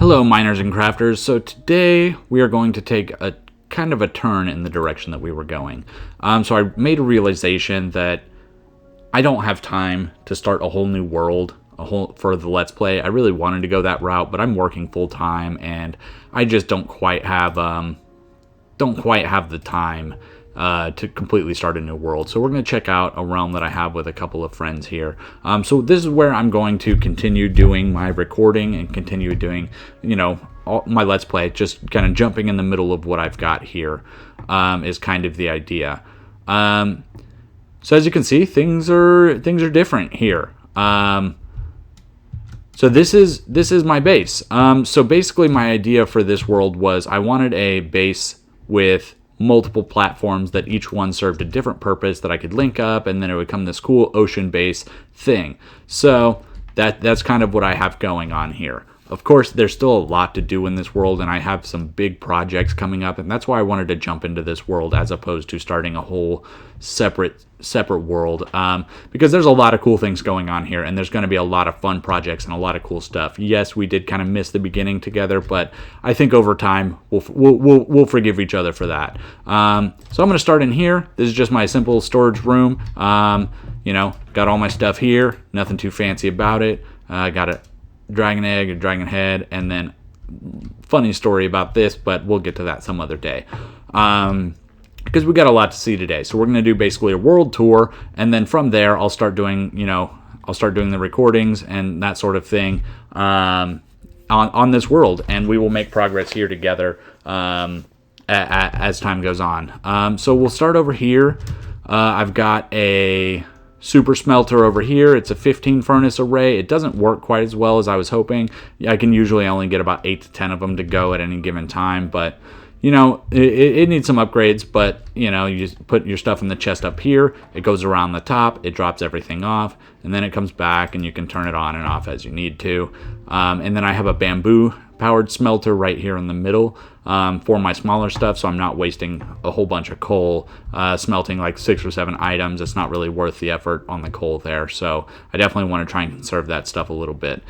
Hello, miners and crafters. So today we are going to take a kind of a turn in the direction that we were going. So I made a realization that I don't have time to start a whole new world for the Let's Play. I really wanted to go that route, but I'm working full time and I just don't quite have the time to completely start a new world. So we're going to check out a realm that I have with a couple of friends here. So this is where I'm going to continue doing my recording and continue doing, my Let's Play. Just kind of jumping in the middle of what I've got here is kind of the idea. So as you can see, things are different here. So this is my base. So basically my idea for this world was I wanted a base with multiple platforms that each one served a different purpose that I could link up, and then it would become this cool ocean base thing. So that's kind of what I have going on here. Of course, there's still a lot to do in this world, and I have some big projects coming up, and that's why I wanted to jump into this world as opposed to starting a whole separate world, because there's a lot of cool things going on here, and there's going to be a lot of fun projects and a lot of cool stuff. Yes, we did kind of miss the beginning together, but I think over time we'll forgive each other for that. So I'm going to start in here. This is just my simple storage room. Got all my stuff here. Nothing too fancy about it. Got a dragon egg, a dragon head, and then funny story about this, but we'll get to that some other day. Because we got a lot to see today. So we're going to do basically a world tour, and then from there I'll start doing the recordings and that sort of thing on this world, and we will make progress here together as time goes on. So we'll start over here. I've got a super smelter over here. It's a 15 furnace array. It doesn't work quite as well as I was hoping. I can usually only get about 8 to 10 of them to go at any given time, but it needs some upgrades. But you just put your stuff in the chest up here, it goes around the top, it drops everything off, and then it comes back and you can turn it on and off as you need to. And then I have a bamboo powered smelter right here in the middle for my smaller stuff, so I'm not wasting a whole bunch of coal smelting like 6 or 7 items. It's not really worth the effort on the coal there, so I definitely want to try and conserve that stuff a little bit.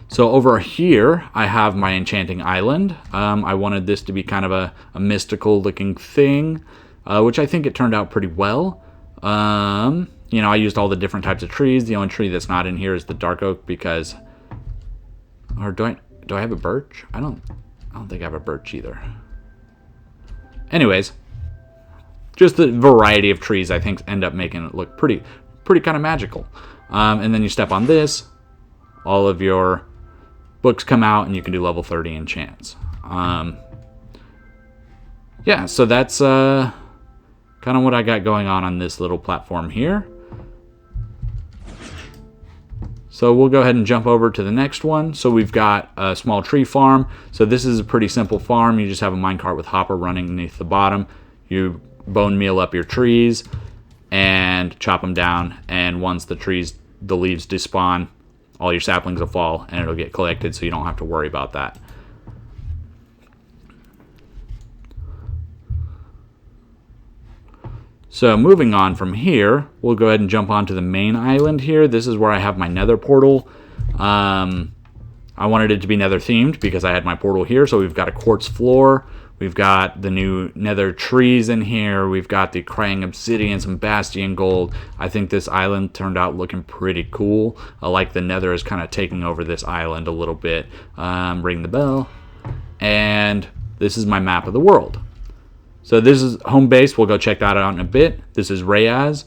So over here I have my enchanting island. I wanted this to be kind of a mystical looking thing, which I think it turned out pretty well. I used all the different types of trees. The only tree that's not in here is the dark oak, because do I have a birch? I don't think I have a birch either. Anyways, just the variety of trees I think end up making it look pretty kind of magical. And then you step on this, all of your books come out, and you can do level 30 enchants. So that's kind of what I got going on this little platform here. So we'll go ahead and jump over to the next one. So we've got a small tree farm. So this is a pretty simple farm. You just have a minecart with hopper running beneath the bottom. You bone meal up your trees and chop them down. And once the leaves despawn, all your saplings will fall and it'll get collected, so you don't have to worry about that. So moving on from here, we'll go ahead and jump onto the main island here. This is where I have my nether portal. I wanted it to be nether themed because I had my portal here. So we've got a quartz floor. We've got the new nether trees in here. We've got the crying obsidian, some bastion gold. I think this island turned out looking pretty cool. I like the nether is kind of taking over this island a little bit. Ring the bell. And this is my map of the world. So this is home base. We'll go check that out in a bit. This is Rayaz.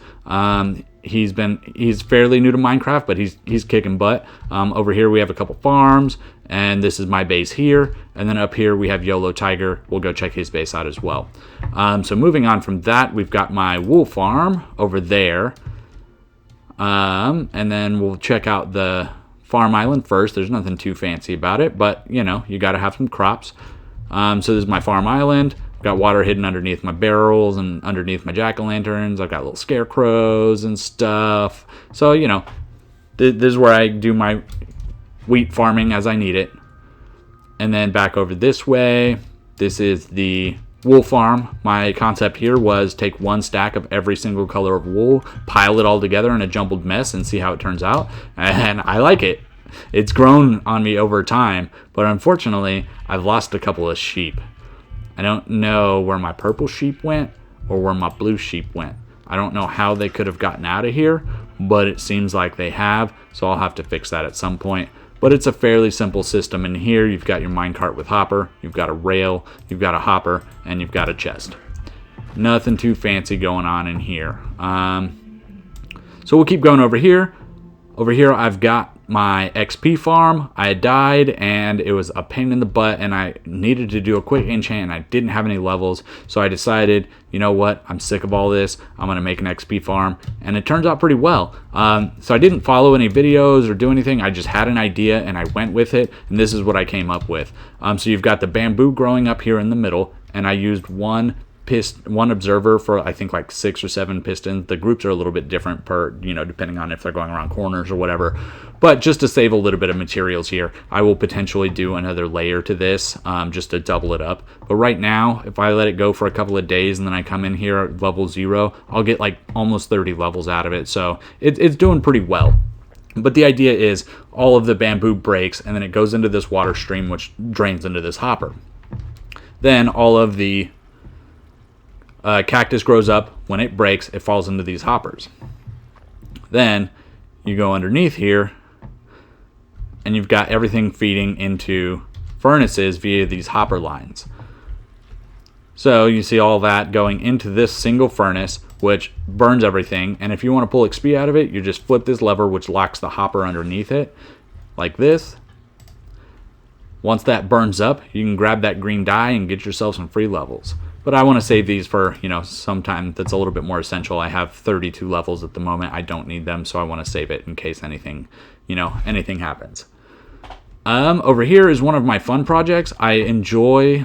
He's fairly new to Minecraft, but he's kicking butt. Over here we have a couple farms, and this is my base here. And then up here we have YOLO Tiger. We'll go check his base out as well. So moving on from that, we've got my wool farm over there. And then we'll check out the farm island first. There's nothing too fancy about it, but you got to have some crops. So this is my farm island. Got water hidden underneath my barrels and underneath my jack-o'-lanterns. I've got little scarecrows and stuff. So, this is where I do my wheat farming as I need it. And then back over this way, this is the wool farm. My concept here was take one stack of every single color of wool, pile it all together in a jumbled mess, and see how it turns out. And I like it. It's grown on me over time, but unfortunately, I've lost a couple of sheep. I don't know where my purple sheep went or where my blue sheep went. I don't know how they could have gotten out of here, but it seems like they have, so I'll have to fix that at some point. But it's a fairly simple system. In here, you've got your minecart with hopper, you've got a rail, you've got a hopper, and you've got a chest. Nothing too fancy going on in here. So we'll keep going over here. Over here, I've got my XP farm. I had died, and it was a pain in the butt, and I needed to do a quick enchant, and I didn't have any levels, so I decided, you know what, I'm sick of all this. I'm going to make an XP farm, and it turns out pretty well. So I didn't follow any videos or do anything. I just had an idea, and I went with it, and this is what I came up with. So you've got the bamboo growing up here in the middle, and I used one observer for I think like 6 or 7 pistons. The groups are a little bit different per, depending on if they're going around corners or whatever. But just to save a little bit of materials here, I will potentially do another layer to this just to double it up. But right now, if I let it go for a couple of days and then I come in here at level 0, I'll get like almost 30 levels out of it. So it's doing pretty well. But the idea is all of the bamboo breaks and then it goes into this water stream which drains into this hopper. Then all of the cactus grows up. When it breaks, it falls into these hoppers. Then you go underneath here and you've got everything feeding into furnaces via these hopper lines. So you see all that going into this single furnace which burns everything, and if you want to pull XP out of it, you just flip this lever which locks the hopper underneath it like this. Once that burns up, you can grab that green dye and get yourself some free levels. But I want to save these for, some time that's a little bit more essential. I have 32 levels at the moment. I don't need them, so I want to save it in case anything, anything happens. Over here is one of my fun projects. I enjoy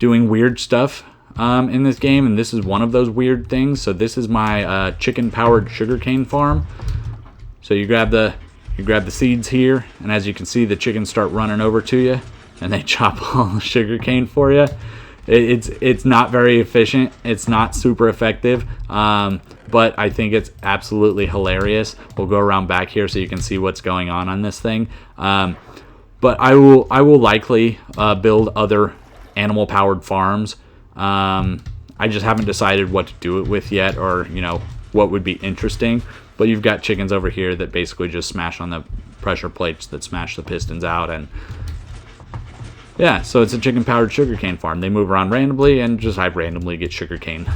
doing weird stuff in this game, and this is one of those weird things. So this is my chicken-powered sugarcane farm. So you grab the seeds here, and as you can see, the chickens start running over to you. And they chop all the sugar cane for you. It's not very efficient. It's not super effective, but I think it's absolutely hilarious. We'll go around back here so you can see what's going on this thing. But I will likely build other animal-powered farms. I just haven't decided what to do it with yet, or what would be interesting. But you've got chickens over here that basically just smash on the pressure plates that smash the pistons out, and yeah, so it's a chicken-powered sugarcane farm. They move around randomly, and just I randomly get sugarcane.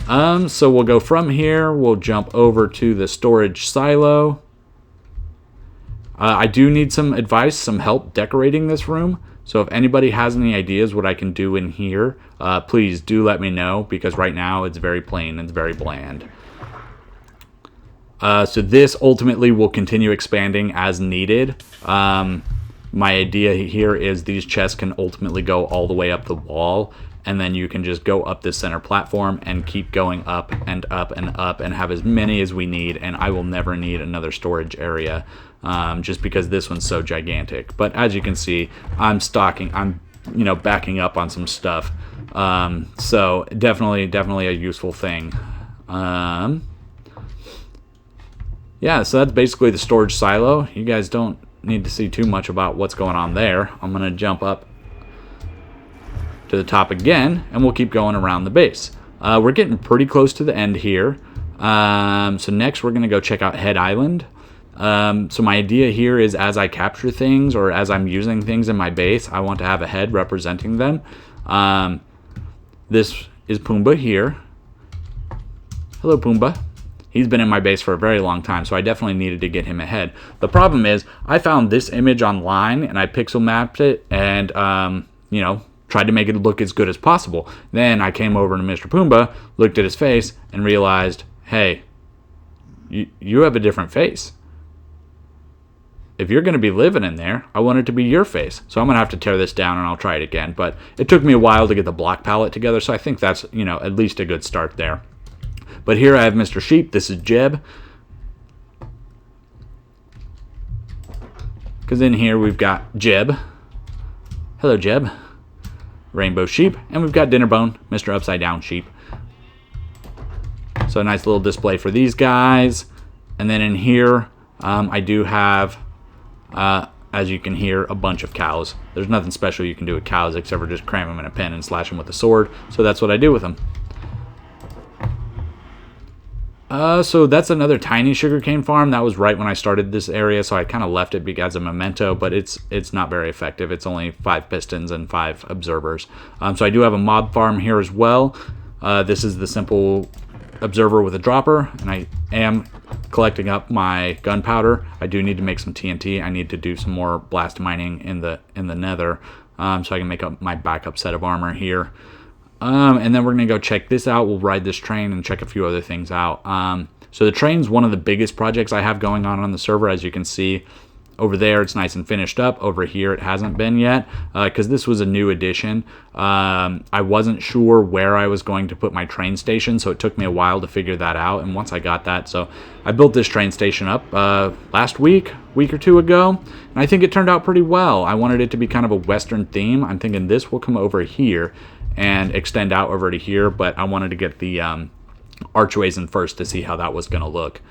So we'll go from here. We'll jump over to the storage silo. I do need some advice, some help decorating this room. So if anybody has any ideas what I can do in here, please do let me know, because right now it's very plain. It's very bland. So this ultimately will continue expanding as needed. My idea here is these chests can ultimately go all the way up the wall, and then you can just go up this center platform and keep going up and up and up and have as many as we need, and I will never need another storage area just because this one's so gigantic. But as you can see, I'm backing up on some stuff. So definitely a useful thing. Yeah, so that's basically the storage silo. You guys don't need to see too much about what's going on there. I'm going to jump up to the top again, and we'll keep going around the base. We're getting pretty close to the end here. So next we're going to go check out Head Island. So my idea here is as I capture things or as I'm using things in my base, I want to have a head representing them. This is Pumbaa here. Hello, Pumbaa. He's been in my base for a very long time, so I definitely needed to get him a head. The problem is I found this image online and I pixel mapped it and, tried to make it look as good as possible. Then I came over to Mr. Pumbaa, looked at his face, and realized, hey, you have a different face. If you're going to be living in there, I want it to be your face. So I'm going to have to tear this down and I'll try it again. But it took me a while to get the block palette together, so I think that's, at least a good start there. But here I have Mr. Sheep. This is Jeb. Because in here we've got Jeb. Hello, Jeb. Rainbow Sheep. And we've got Dinnerbone, Mr. Upside Down Sheep. So a nice little display for these guys. And then in here, I do have, as you can hear, a bunch of cows. There's nothing special you can do with cows except for just cram them in a pen and slash them with a sword. So that's what I do with them. So that's another tiny sugarcane farm. That was right when I started this area, so I kind of left it as a memento, but it's not very effective. It's only 5 pistons and 5 observers. So I do have a mob farm here as well. This is the simple observer with a dropper, and I am collecting up my gunpowder. I do need to make some TNT. I need to do some more blast mining in the nether, so I can make up my backup set of armor here. And then we're going to go check this out. We'll ride this train and check a few other things out. So the train's one of the biggest projects I have going on the server. As you can see over there, it's nice and finished up. Over here, it hasn't been yet because this was a new addition. I wasn't sure where I was going to put my train station, so it took me a while to figure that out. And once I got that, so I built this train station up last week or two ago, and I think it turned out pretty well. I wanted it to be kind of a Western theme. I'm thinking this will come over here and extend out over to here, but I wanted to get the archways in first to see how that was going to look.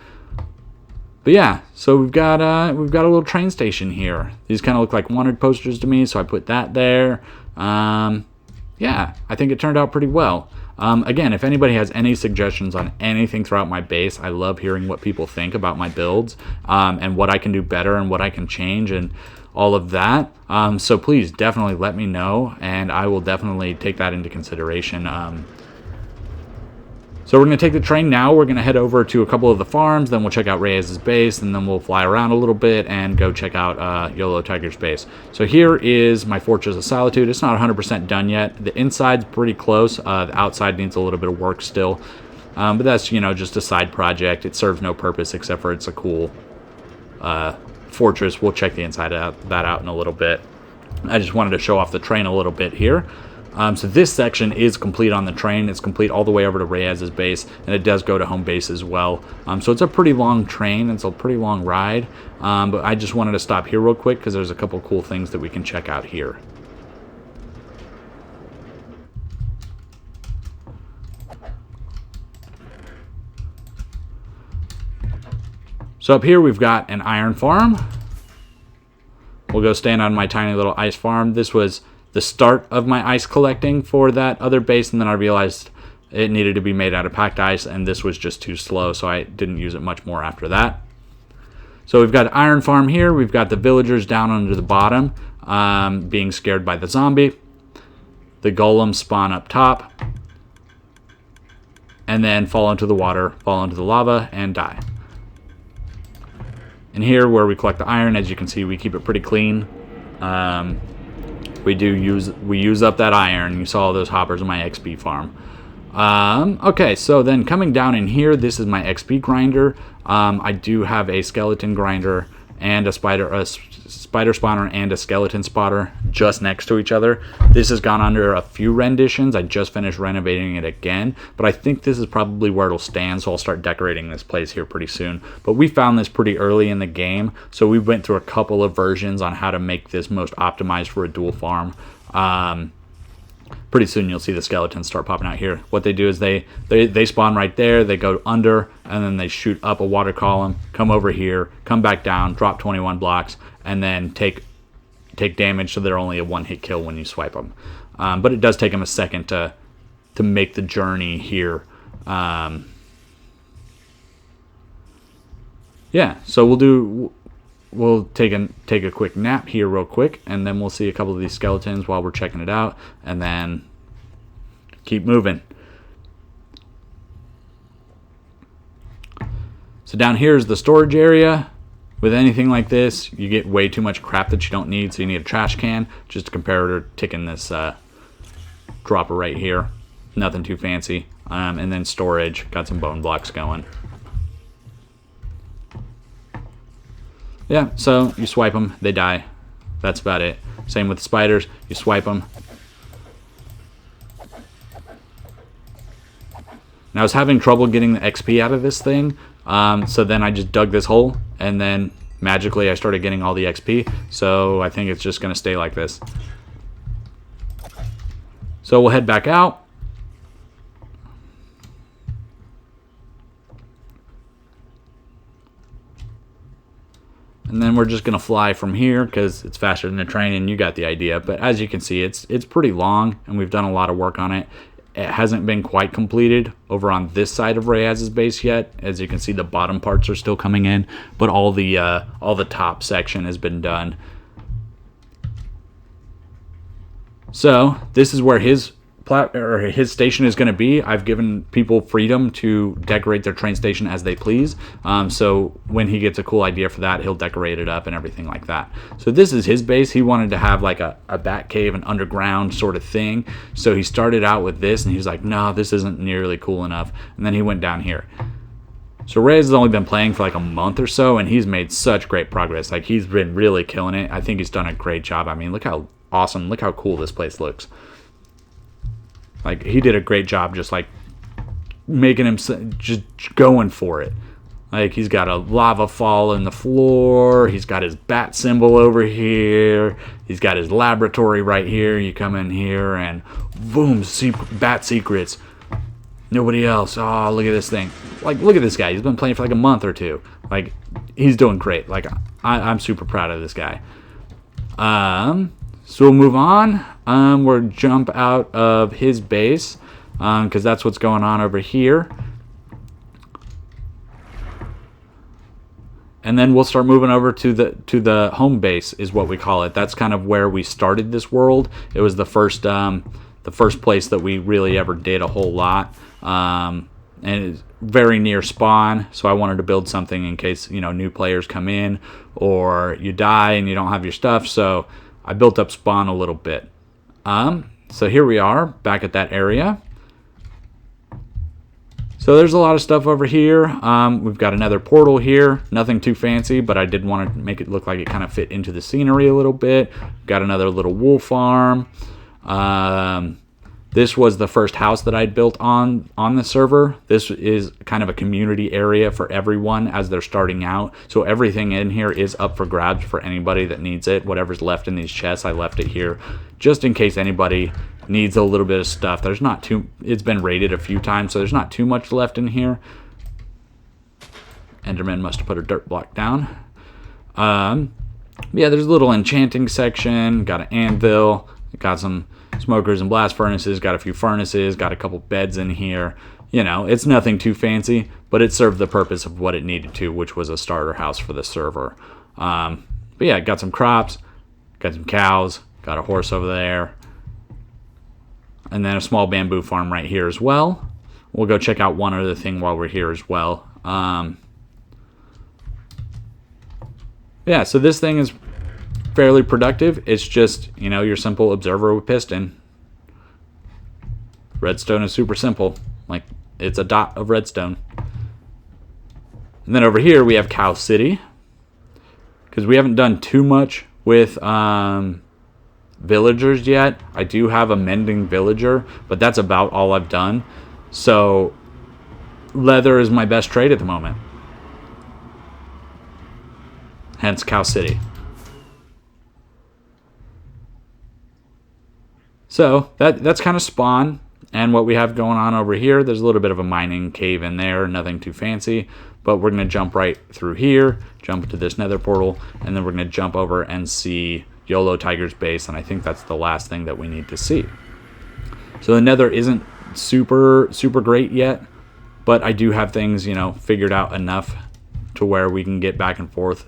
But yeah, so we've got a little train station here. These kind of look like wanted posters to me, so I put that there. Yeah, I think it turned out pretty well. Again, if anybody has any suggestions on anything throughout my base, I love hearing what people think about my builds and what I can do better and what I can change and all of that. So please definitely let me know, and I will definitely take that into consideration. So we're going to take the train now. We're going to head over to a couple of the farms, then we'll check out Reyes' base, and then we'll fly around a little bit and go check out YOLO Tiger's base. So here is my Fortress of Solitude. It's not 100% done yet. The inside's pretty close. The outside needs a little bit of work still. But that's, just a side project. It serves no purpose except for it's a cool fortress. We'll check the inside of that out in a little bit. I just wanted to show off the train a little bit here. So this section is complete on the train. It's complete all the way over to Reyes' base, and it does go to home base as well. So it's a pretty long train. It's a pretty long ride, but I just wanted to stop here real quick because there's a couple cool things that we can check out here. So up here we've got an iron farm. We'll go stand on my tiny little ice farm. This was the start of my ice collecting for that other base, and then I realized it needed to be made out of packed ice, and this was just too slow, so I didn't use it much more after that. So we've got iron farm here. We've got the villagers down under the bottom being scared by the zombie. The golems spawn up top and then fall into the water, fall into the lava, and die. And here where we collect the iron, as you can see, we keep it pretty clean. We use up that iron. You saw those hoppers in my XP farm. Okay, so then coming down in here, this is my XP grinder. I do have a skeleton grinder and a spider spawner and a skeleton spotter just next to each other. This has gone under a few renditions. I just finished renovating it again, but I think this is probably where it'll stand, so I'll start decorating this place here pretty soon. But we found this pretty early in the game, so we went through a couple of versions on how to make this most optimized for a dual farm. Pretty soon you'll see the skeletons start popping out here. What they do is they spawn right there, they go under, and then they shoot up a water column, come over here, come back down, drop 21 blocks, and then take damage, so they're only a one-hit kill when you swipe them. But it does take them a second to make the journey here. Yeah, so we'll take a quick nap here real quick, and then we'll see a couple of these skeletons while we're checking it out, and then keep moving. So down here is the storage area. With anything like this, you get way too much crap that you don't need, so you need a trash can. Just a comparator ticking this dropper right here. Nothing too fancy. And then storage, got some bone blocks going. Yeah, so you swipe them, they die. That's about it. Same with the spiders, you swipe them. Now I was having trouble getting the XP out of this thing, so then I just dug this hole, and then magically I started getting all the XP, so I think it's just going to stay like this. So we'll head back out. And then we're just going to fly from here because it's faster than a train, and you got the idea. But as you can see, it's pretty long, and we've done a lot of work on it. It hasn't been quite completed over on this side of Reyes's base yet. As you can see, the bottom parts are still coming in, but all the top section has been done. So this is where his station is going to be. I've given people freedom to decorate their train station as they please. So when he gets a cool idea for that, he'll decorate it up and everything like that. So this is his base. He wanted to have like a bat cave, an underground sort of thing. So he started out with this, and he was like, no, this isn't nearly cool enough. And then he went down here. So Reyes has only been playing for like a month or so, and he's made such great progress. Like, he's been really killing it. I think he's done a great job. I mean, look how awesome, look how cool this place looks. Like, he did a great job just like making him just going for it. Like, he's got a lava fall in the floor. He's got his bat symbol over here. He's got his laboratory right here. You come in here and boom, bat secrets. Nobody else. Oh, look at this thing. Like, look at this guy. He's been playing for like a month or two. Like, he's doing great. Like, I'm super proud of this guy. So we'll move on. We'll jump out of his base because that's what's going on over here. And then we'll start moving over to the home base, is what we call it. That's kind of where we started this world. It was the first place that we really ever did a whole lot. And it's very near spawn, so I wanted to build something in case, you know, new players come in or you die and you don't have your stuff. So I built up spawn a little bit. So here we are back at that area. So there's a lot of stuff over here. We've got another portal here. Nothing too fancy, but I did want to make it look like it kind of fit into the scenery a little bit. Got another little wool farm. This was the first house that I'd built on the server. This is kind of a community area for everyone as they're starting out. So everything in here is up for grabs for anybody that needs it. Whatever's left in these chests, I left it here just in case anybody needs a little bit of stuff. There's not too, it's been raided a few times, so there's not too much left in here. Enderman must have put a dirt block down. Yeah, there's a little enchanting section. Got an anvil. Got some smokers and blast furnaces, got a few furnaces, got a couple beds in here. You know, it's nothing too fancy, but it served the purpose of what it needed to, which was a starter house for the server. But yeah, got some crops, got some cows, got a horse over there, and then a small bamboo farm right here as well. We'll go check out one other thing while we're here as well. Yeah, so this thing is fairly productive. It's just, you know, your simple observer with piston. Redstone is super simple. Like, it's a dot of redstone. And then over here we have Cow City, because we haven't done too much with villagers yet. I do have a mending villager, but that's about all I've done. So leather is my best trade at the moment. Hence Cow City. So that's kind of spawn and what we have going on over here. There's a little bit of a mining cave in there, nothing too fancy, but we're going to jump right through here, jump to this nether portal, and then we're going to jump over and see YOLO Tiger's base, and I think that's the last thing that we need to see. So the nether isn't super great yet, but I do have things, you know, figured out enough to where we can get back and forth.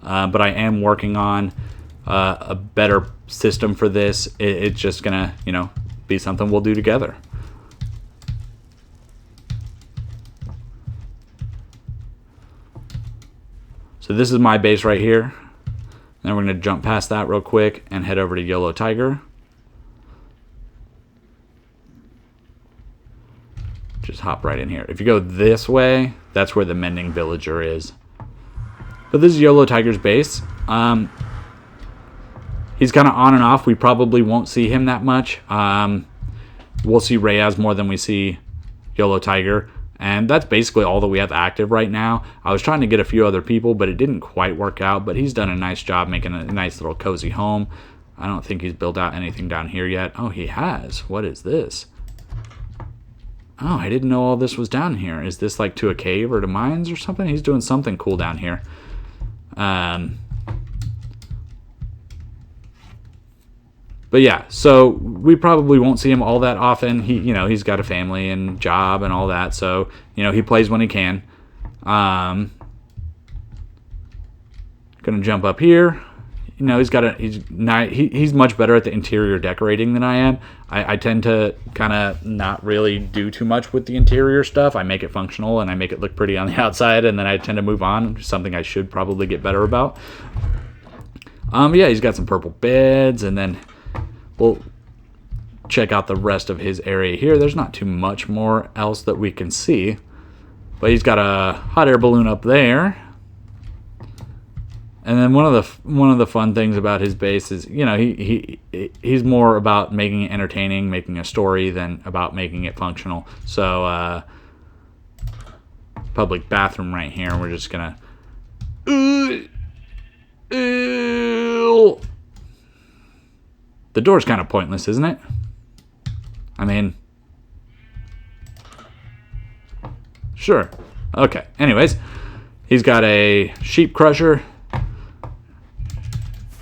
But I am working on a better system for this. It's just gonna, you know, be something we'll do together. So this is my base right here. Then we're gonna jump past that real quick and head over to YOLO Tiger. Just hop right in here. If you go this way, that's where the mending villager is. But this is YOLO Tiger's base. He's kind of on and off. We probably won't see him that much. We'll see Reyes more than we see YOLO Tiger. And that's basically all that we have active right now. I was trying to get a few other people, but it didn't quite work out. But he's done a nice job making a nice little cozy home. I don't think he's built out anything down here yet. Oh, he has. What is this? Oh, I didn't know all this was down here. Is this like to a cave or to mines or something? He's doing something cool down here. But yeah, so we probably won't see him all that often. He's got a family and job and all that, so he plays when he can. Gonna jump up here. He's much better at the interior decorating than I am. I tend to kind of not really do too much with the interior stuff. I make it functional and I make it look pretty on the outside, and then I tend to move on, something I should probably get better about. Yeah, he's got some purple beds, and then we'll check out the rest of his area here. There's not too much more else that we can see, but he's got a hot air balloon up there. And then one of the fun things about his base is, he's more about making it entertaining, making a story, than about making it functional. So, public bathroom right here. We're just gonna. The door's kind of pointless, isn't it? I mean, sure. Okay. Anyways, he's got a sheep crusher.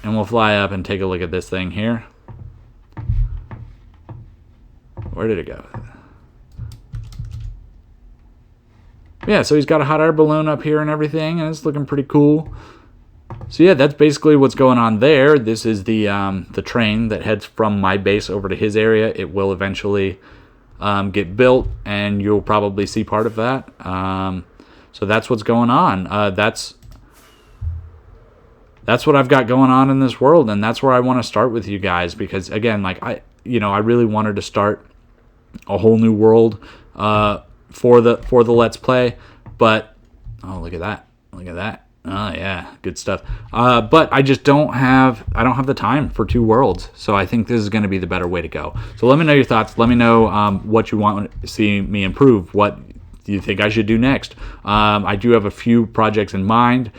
And we'll fly up and take a look at this thing here. Where did it go? Yeah, so he's got a hot air balloon up here and everything, and it's looking pretty cool. So yeah, that's basically what's going on there. This is the train that heads from my base over to his area. It will eventually get built, and you'll probably see part of that. So that's what's going on. That's what I've got going on in this world, and that's where I want to start with you guys, because again, I really wanted to start a whole new world for the Let's Play, but look at that. Oh yeah, good stuff. But I just don't have the time for 2 worlds, so I think this is going to be the better way to go. So let me know your thoughts. Let me know what you want to see me improve. What do you think I should do next? I do have a few projects in mind.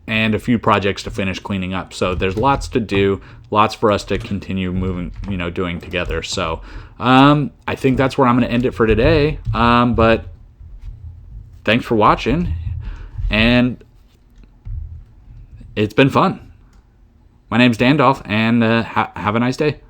And a few projects to finish cleaning up. So there's lots to do, lots for us to continue moving, doing together. So I think that's where I'm going to end it for today. But thanks for watching, and it's been fun. My name's Dandolph, and have a nice day.